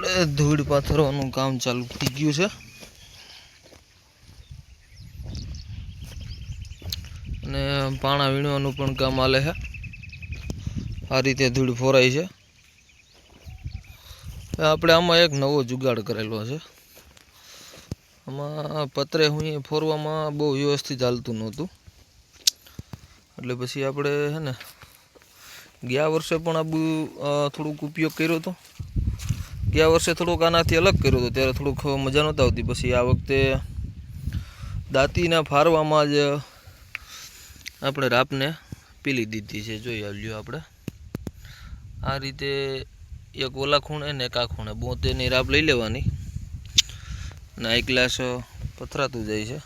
આપણે ધૂળ પાથરવાનું કામ ચાલુ થઈ ગયું છે અને પાણા વીણવાનું પણ કામ હાલે છે. આ રીતે ધૂળ ફોરાય છે. આપણે આમાં એક નવો જુગાડ કરેલો છે. આમાં પતરે હું ફોરવામાં બહુ વ્યવસ્થિત હાલતું નહોતું, એટલે પછી આપણે છે ને ગયા વર્ષે પણ આ થોડુંક ઉપયોગ કર્યો હતો. ગયા વર્ષે થોડુંક આનાથી અલગ કર્યો હતો, ત્યારે થોડુંક મજા નહોતી આવતી. પછી આ વખતે દાંતીના ફારવામાં જ આપણે રાપને પીલી દીધી છે. જોઈ આવ્યો આપણે આ રીતે એક ઓલા ખૂણે ને એક આ ખૂણે 72ની રાપ લઈ લેવાની અને એક ગ્લાસ પથરાતું જાય છે.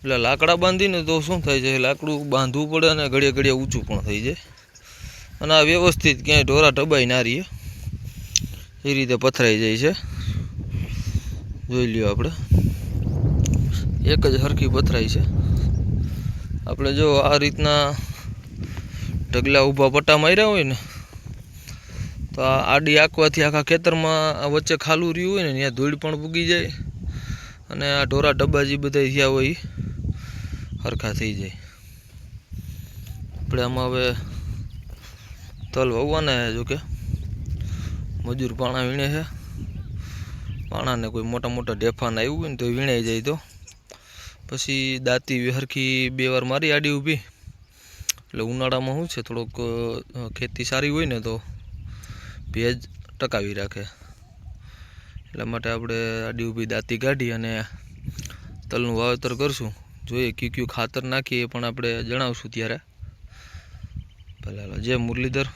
એટલે લાકડા બાંધીને તો શું થાય છે, લાકડું બાંધવું પડે અને ઘડીએ ઘડીએ ઊંચું પણ થઈ જાય. અને આ વ્યવસ્થિત ક્યાંય ઢોરા ટબાઈ ના રહીએ એ રીતે પથરાઈ જાય છે. જોઈ લ્યો આપણે એક જ હરખી પથરાઈ છે. આપણે જો આ રીતના ઢગલા ઊભા પટ્ટા માર્યા હોય ને તો આ આડી આંકવાથી આખા ખેતરમાં વચ્ચે ખાલું રહ્યું હોય ને ત્યાં ધૂળ પણ પૂગી જાય અને આ ઢોરા ડબ્બાજી બધા થયા હોય એ હરખા થઈ જાય. આપણે આમાં હવે તલ વાવવાના છે. જોકે મજૂર પાણા વીણે છે. પાણાને કોઈ મોટા મોટા ઢેફાને આવ્યું હોય ને તો વીણાઈ જાય. તો પછી દાંતી હરખી 2 વાર મારી આડી ઊભી, એટલે ઉનાળામાં શું છે થોડોક ખેતી સારી હોય ને તો ભેજ ટકાવી રાખે. એટલા માટે આપણે આડી ઊભી દાંતી કાઢી અને તલનું વાવેતર કરશું. જોઈએ કયું ખાતર નાખીએ એ પણ આપણે જણાવશું ત્યારે. પહેલાં જય મુરલીધર.